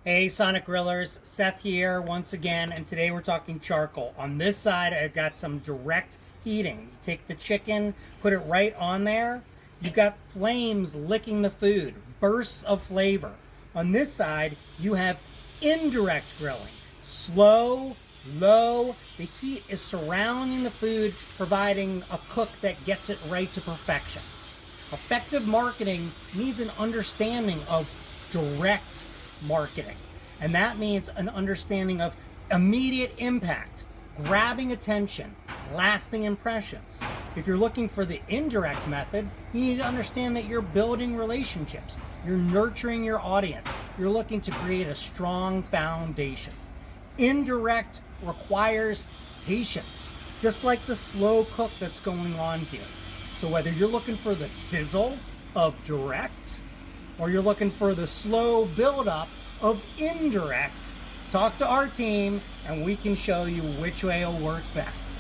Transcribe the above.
Hey Sonic Grillers, Seth here once again, and today we're talking charcoal. On this side, I've got some direct heating. You take the chicken, put it right on there. You've got flames licking the food, bursts of flavor. On this side, you have indirect grilling. Slow, low, the heat is surrounding the food, providing a cook that gets it right to perfection. Effective marketing needs an understanding of direct marketing. And that means an understanding of immediate impact, grabbing attention, lasting impressions. If you're looking for the indirect method, you need to understand that you're building relationships, you're nurturing your audience, you're looking to create a strong foundation. Indirect requires patience, just like the slow cook that's going on here. So whether you're looking for the sizzle of direct, or you're looking for the slow buildup of indirect, talk to our team and we can show you which way will work best.